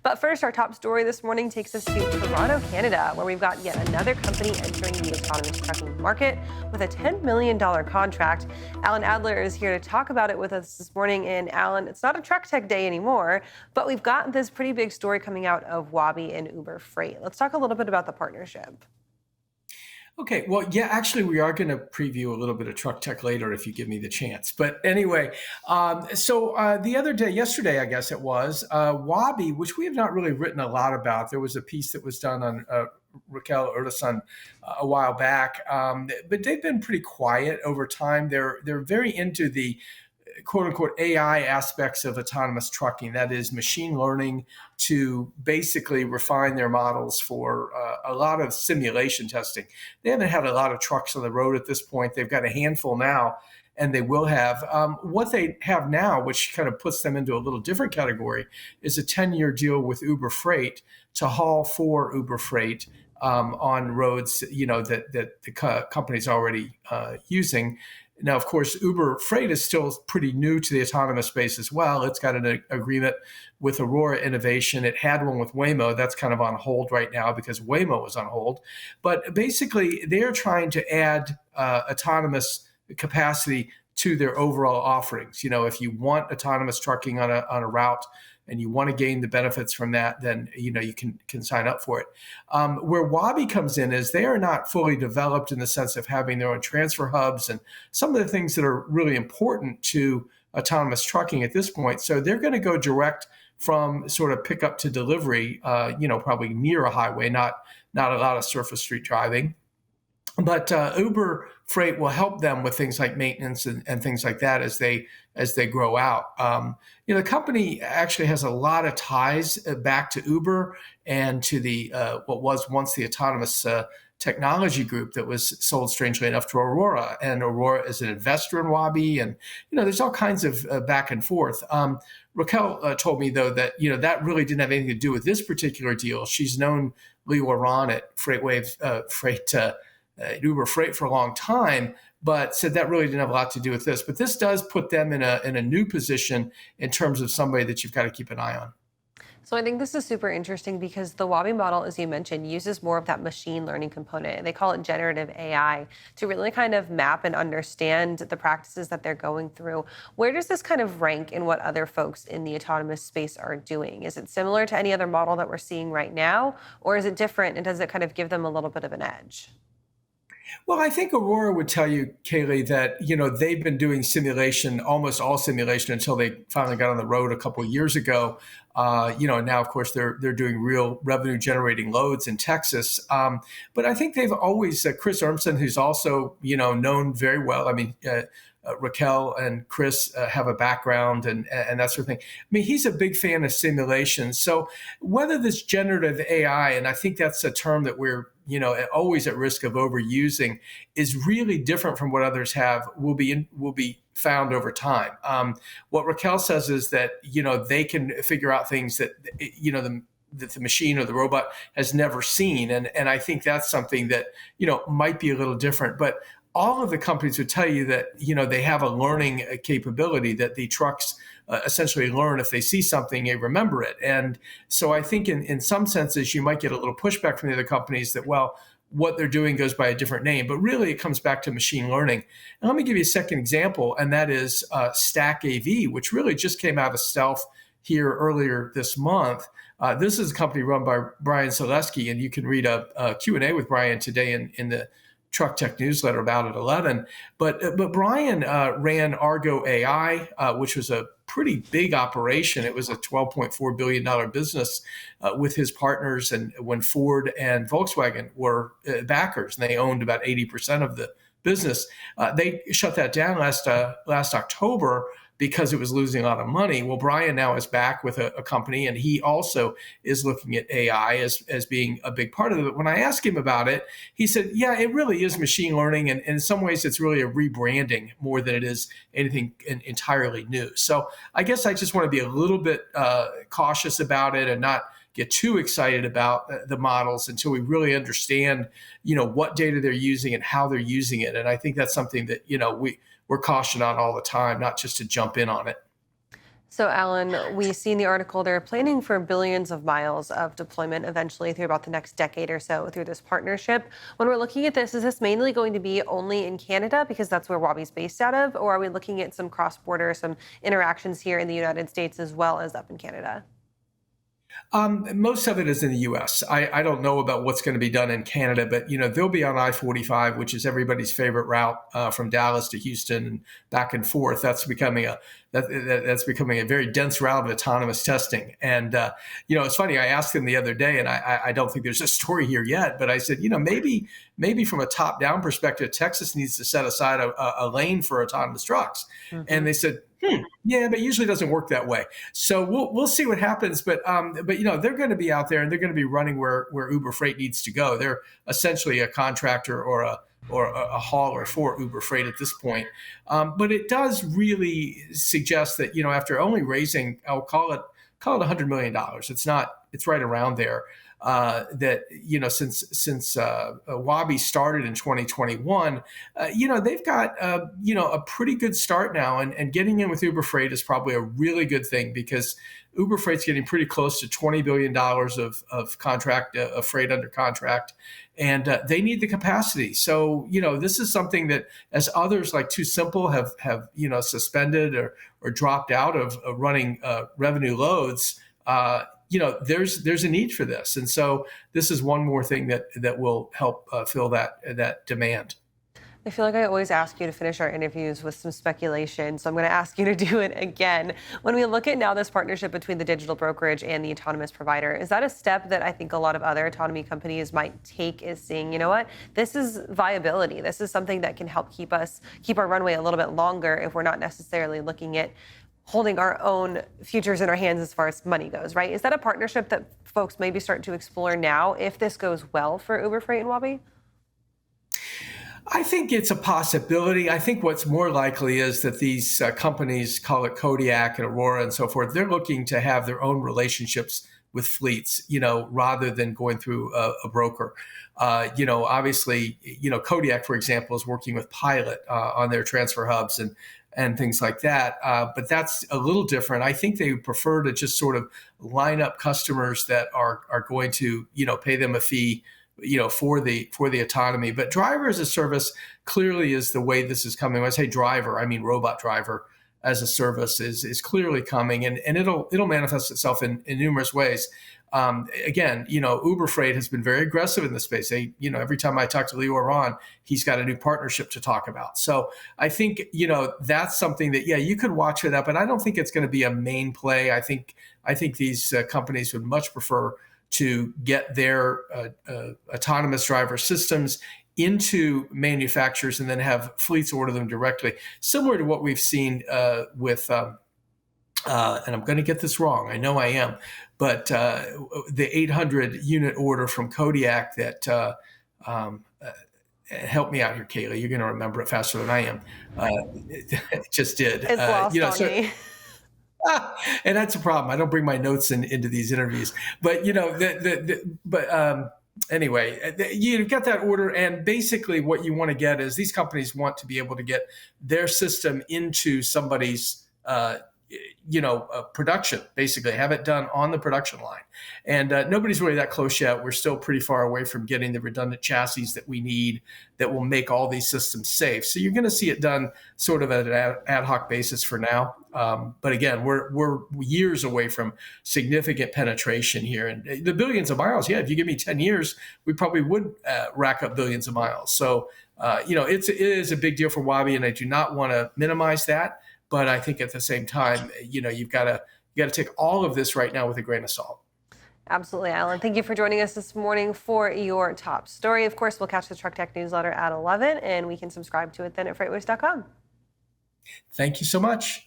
But first, our top story this morning takes us to Toronto, Canada, where we've got yet another company entering the autonomous trucking market with a $10 million contract. Alan Adler is here to talk about it with us this morning. And Alan, it's not a truck tech day anymore, but we've got this pretty big story coming out of Waabi and Uber Freight. Let's talk a little bit about the partnership. Okay, well, yeah, actually, we are going to preview a little bit of truck tech later if you give me the chance. But anyway, the other day, yesterday, I guess it was, Waabi, which we have not really written a lot about. There was a piece that was done on Raquel Urtasun a while back, but they've been pretty quiet over time. They're very into the quote unquote AI aspects of autonomous trucking, that is machine learning to basically refine their models for a lot of simulation testing. They haven't had a lot of trucks on the road at this point. They've got a handful now, and they will have. What they have now, which kind of puts them into a little different category, is a 10-year deal with Uber Freight to haul for Uber Freight on roads, that the company's already using. Now, of course, Uber Freight is still pretty new to the autonomous space as well. It's got an agreement with Aurora Innovation. It had one with Waymo. That's kind of on hold right now because Waymo is on hold. But basically, they're trying to add autonomous capacity to their overall offerings. If you want autonomous trucking on a route, and you want to gain the benefits from that, then you can sign up for it. Where Waabi comes in is they are not fully developed in the sense of having their own transfer hubs and some of the things that are really important to autonomous trucking at this point. So they're going to go direct from sort of pickup to delivery, probably near a highway, not a lot of surface street driving. But Uber Freight will help them with things like maintenance and things like that as they grow out. The company actually has a lot of ties back to Uber and to the what was once the autonomous technology group that was sold, strangely enough, to Aurora. And Aurora is an investor in Waabi, and there's all kinds of back and forth. Raquel told me though that that really didn't have anything to do with this particular deal. She's known Lee Waran at FreightWaves, Uber Freight for a long time, but said that really didn't have a lot to do with this. But this does put them in a new position in terms of somebody that you've got to keep an eye on. So I think this is super interesting because the Waabi model, as you mentioned, uses more of that machine learning component. They call it generative AI to really kind of map and understand the practices that they're going through. Where does this kind of rank in what other folks in the autonomous space are doing? Is it similar to any other model that we're seeing right now, or is it different, and does it kind of give them a little bit of an edge? Well, I think Aurora would tell you, Kaylee, that they've been doing simulation, almost all simulation, until they finally got on the road a couple of years ago. Now of course they're doing real revenue generating loads in Texas. But I think they've always Chris Urmson, who's also known very well. I mean. Raquel and Chris have a background and that sort of thing. I mean, he's a big fan of simulation. So whether this generative AI, and I think that's a term that we're always at risk of overusing, is really different from what others have, will be found over time. What Raquel says is that they can figure out things that that the machine or the robot has never seen, and I think that's something that might be a little different, but. All of the companies would tell you that they have a learning capability, that the trucks essentially learn if they see something, they remember it. And so I think in some senses you might get a little pushback from the other companies that, well, what they're doing goes by a different name, but really it comes back to machine learning. And let me give you a second example, and that is Stack AV, which really just came out of stealth here earlier this month. This is a company run by Brian Zaleski, and you can read a Q&A with Brian today in the Truck Tech newsletter about at 11. But Brian ran Argo AI, which was a pretty big operation. It was a $12.4 billion business with his partners, and when Ford and Volkswagen were backers, and they owned about 80% of the business. They shut that down last October because it was losing a lot of money. Well, Brian now is back with a company, and he also is looking at AI as being a big part of it. When I asked him about it, he said, yeah, it really is machine learning. And in some ways, it's really a rebranding more than it is anything entirely new. So I guess I just want to be a little bit cautious about it and not get too excited about the models until we really understand, what data they're using and how they're using it. And I think that's something that, we're cautioned on all the time, not just to jump in on it. So, Alan, we see in the article they're planning for billions of miles of deployment eventually through about the next decade or so through this partnership. When we're looking at this, is this mainly going to be only in Canada because that's where Waabi's based out of? Or are we looking at some cross border, some interactions here in the United States as well as up in Canada? Most of it is in the U.S. I don't know about what's going to be done in Canada, but they'll be on I-45, which is everybody's favorite route from Dallas to Houston and back and forth. That's becoming a very dense route of autonomous testing. And it's funny. I asked them the other day, and I don't think there's a story here yet, but I said, maybe from a top-down perspective, Texas needs to set aside a lane for autonomous trucks. And they said, yeah, but it usually doesn't work that way. So we'll see what happens. But they're going to be out there and they're going to be running where Uber Freight needs to go. They're essentially a contractor or a hauler for Uber Freight at this point. But it does really suggest that after only raising, I'll call it $100 million. It's right around there. That since Waabi started in 2021, they've got a pretty good start now, and getting in with Uber Freight is probably a really good thing because Uber Freight's getting pretty close to $20 billion of contract of freight under contract, and they need the capacity. So this is something that, as others like Too Simple have suspended or dropped out of running revenue loads. There's a need for this, and so this is one more thing that will help fill that demand. I feel like I always ask you to finish our interviews with some speculation, so I'm going to ask you to do it again. When we look at now this partnership between the digital brokerage and the autonomous provider, is that a step that I think a lot of other autonomy companies might take, is seeing, this is viability. This is something that can help keep our runway a little bit longer if we're not necessarily looking at holding our own futures in our hands as far as money goes, right? Is that a partnership that folks maybe start to explore now if this goes well for Uber Freight and Waabi? I think it's a possibility. I think what's more likely is that these companies, call it Kodiak and Aurora and so forth, they're looking to have their own relationships with fleets, rather than going through a broker. Obviously, Kodiak, for example, is working with Pilot on their transfer hubs and things like that. But that's a little different. I think they prefer to just sort of line up customers that are going to, pay them a fee, for the autonomy. But driver as a service clearly is the way this is coming. When I say driver, I mean robot driver as a service is clearly coming, and it'll manifest itself in numerous ways. Again, Uber Freight has been very aggressive in this space. Every time I talk to Leo or Ron, he's got a new partnership to talk about. So I think, that's something that, you could watch for that, but I don't think it's going to be a main play. I think these companies would much prefer to get their autonomous driver systems into manufacturers and then have fleets order them directly, similar to what we've seen with and I'm going to get this wrong. I know I am, but the 800 unit order from Kodiak that help me out here, Kayla. You're going to remember it faster than I am. It just did. It's lost on me. And that's a problem. I don't bring my notes into these interviews, but anyway, you get that order, and basically what you want to get is these companies want to be able to get their system into somebody's production, basically have it done on the production line. And nobody's really that close yet. We're still pretty far away from getting the redundant chassis that we need that will make all these systems safe. So you're going to see it done sort of at an ad hoc basis for now. But again, we're years away from significant penetration here. And the billions of miles, if you give me 10 years, we probably would rack up billions of miles. So, it is a big deal for Waabi, and I do not want to minimize that. But I think at the same time, you've got to take all of this right now with a grain of salt. Absolutely, Alan. Thank you for joining us this morning for your top story. Of course, we'll catch the Truck Tech newsletter at 11, and we can subscribe to it then at FreightWaves.com. Thank you so much.